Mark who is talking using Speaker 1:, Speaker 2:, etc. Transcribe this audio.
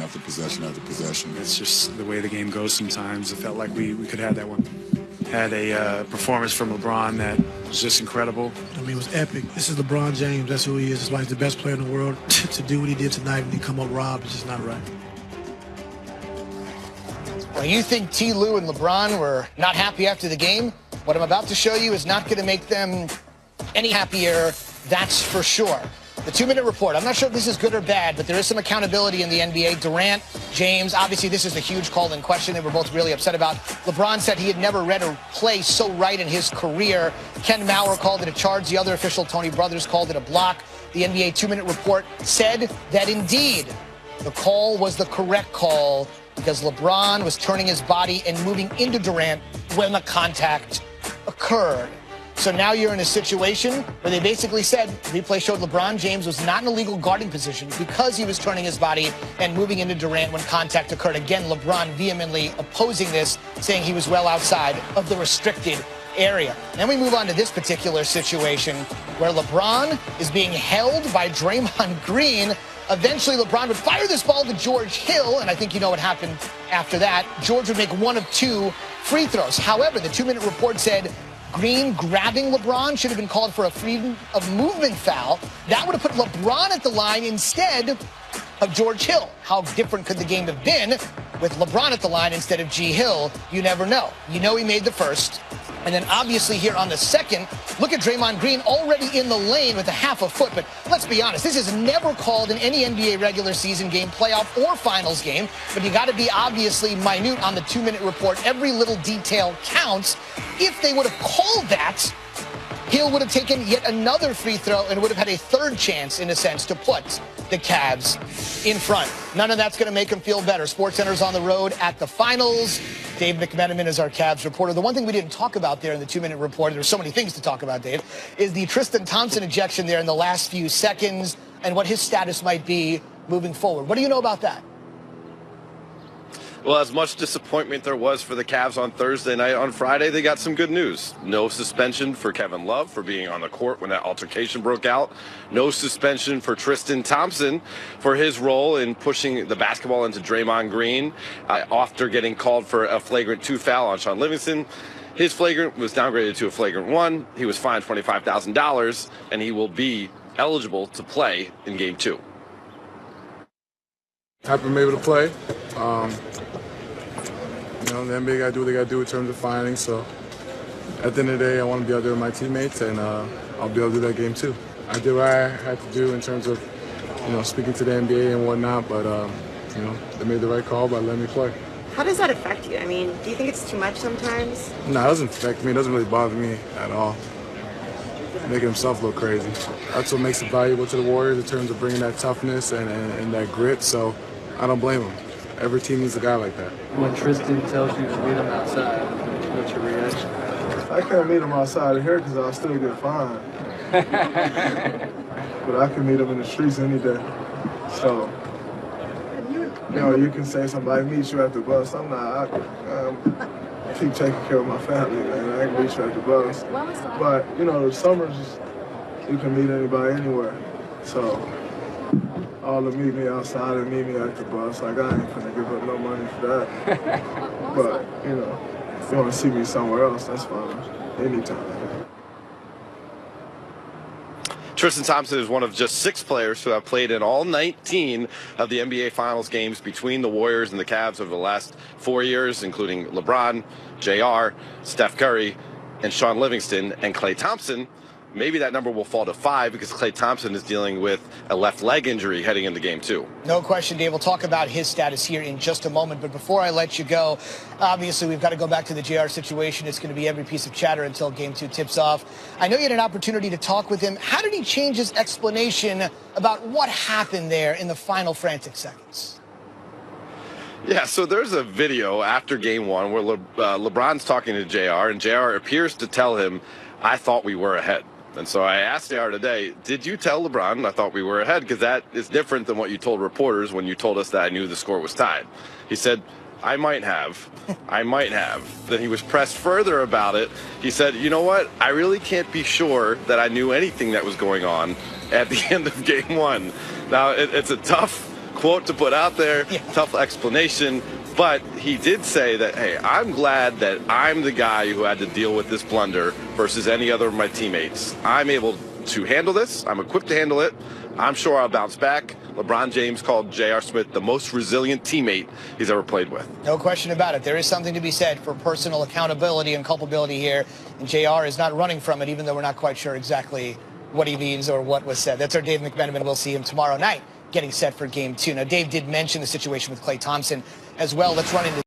Speaker 1: After possession after possession.
Speaker 2: It's just the way the game goes sometimes. It felt like we could have that one. Had a performance from LeBron that was just incredible.
Speaker 3: I mean, it was epic. This is LeBron James. That's who he is. It's like the best player in the world. To do what he did tonight and then come up robbed is just not right.
Speaker 4: Well, you think T. Lue and LeBron were not happy after the game? What I'm about to show you is not going to make them any happier, that's for sure. The 2-minute report. I'm not sure if this is good or bad, but there is some accountability in the NBA. Durant, James, obviously this is the huge call in question they were both really upset about. LeBron said he had never read a play so right in his career. Ken Maurer called it a charge. The other official, Tony Brothers, called it a block. The NBA 2-minute report said that indeed the call was the correct call because LeBron was turning his body and moving into Durant when the contact occurred. So now you're in a situation where they basically said, replay showed LeBron James was not in a legal guarding position because he was turning his body and moving into Durant when contact occurred. Again, LeBron vehemently opposing this, saying he was well outside of the restricted area. Then we move on to this particular situation where LeBron is being held by Draymond Green. Eventually, LeBron would fire this ball to George Hill, and I think you know what happened after that. George would make one of 2 free throws. However, the 2-minute report said Green grabbing LeBron should have been called for a freedom of movement foul. That would have put LeBron at the line instead of George Hill. How different could the game have been with LeBron at the line instead of G. Hill? You never know. You know he made the first. And then obviously here on the second, look at Draymond Green already in the lane with a half a foot. But let's be honest, this is never called in any NBA regular season game, playoff or finals game. But you got to be obviously minute on the 2-minute report. Every little detail counts. If they would have called that, Hill would have taken yet another free throw and would have had a third chance, in a sense, to put the Cavs in front. None of that's going to make them feel better. SportsCenter's on the road at the finals. Dave McMenamin is our Cavs reporter. The one thing we didn't talk about there in the 2-minute report, there's so many things to talk about, Dave, is the Tristan Thompson ejection there in the last few seconds and what his status might be moving forward. What do you know about that?
Speaker 5: Well, as much disappointment there was for the Cavs on Thursday night, on Friday they got some good news. No suspension for Kevin Love for being on the court when that altercation broke out. No suspension for Tristan Thompson for his role in pushing the basketball into Draymond Green after getting called for a flagrant 2 foul on Sean Livingston. His flagrant was downgraded to a flagrant 1. He was fined $25,000, and he will be eligible to play in Game 2.
Speaker 6: Happy to be able to play. You know, the NBA got to do what they got to do in terms of finding. So at the end of the day, I want to be out there with my teammates, and I'll be able to do that game too. I did what I had to do in terms of, you know, speaking to the NBA and whatnot, but, you know, they made the right call by letting me play.
Speaker 7: How does that affect you? I mean, do you think it's too much sometimes?
Speaker 6: No, it doesn't affect me. It doesn't really bother me at all. Making himself look crazy. That's what makes it valuable to the Warriors in terms of bringing that toughness and that grit, so I don't blame him. Every team needs a guy like that.
Speaker 8: When Tristan tells you to meet him outside, what's your reaction?
Speaker 9: I can't meet him outside of here because I'll still get fined. But I can meet him in the streets any day. So, you know, you can say somebody meets you at the bus. I'm not. I keep taking care of my family, man. I can meet you at the bus. But, you know, the summers, you can meet anybody anywhere. So, all to meet me outside and meet me at the bus. Like, I ain't gonna give up no money for that. But, you know, if you want to see me somewhere else, that's fine. Anytime.
Speaker 5: Tristan Thompson is one of just 6 players who have played in all 19 of the NBA Finals games between the Warriors and the Cavs over the last 4 years, including LeBron, JR, Steph Curry, and Sean Livingston, and Klay Thompson. Maybe that number will fall to 5 because Klay Thompson is dealing with a left leg injury heading into Game 2.
Speaker 4: No question, Dave. We'll talk about his status here in just a moment. But before I let you go, obviously we've got to go back to the JR situation. It's going to be every piece of chatter until Game 2 tips off. I know you had an opportunity to talk with him. How did he change his explanation about what happened there in the final frantic seconds?
Speaker 5: Yeah, so there's a video after Game 1 where LeBron's talking to JR, and JR appears to tell him, "I thought we were ahead." And so I asked JR today, did you tell LeBron I thought we were ahead? Because that is different than what you told reporters when you told us that I knew the score was tied. He said, I might have. I might have. Then he was pressed further about it. He said, you know what? I really can't be sure that I knew anything that was going on at the end of Game 1. Now, it's a tough quote to put out there,
Speaker 4: Yeah.
Speaker 5: tough explanation. But he did say that, hey, I'm glad that I'm the guy who had to deal with this blunder versus any other of my teammates. I'm able to handle this. I'm equipped to handle it. I'm sure I'll bounce back. LeBron James called J.R. Smith the most resilient teammate he's ever played with.
Speaker 4: No question about it. There is something to be said for personal accountability and culpability here. And JR is not running from it, even though we're not quite sure exactly what he means or what was said. That's our Dave McMenamin. We'll see him tomorrow night getting set for Game 2. Now, Dave did mention the situation with Klay Thompson as well. Let's run into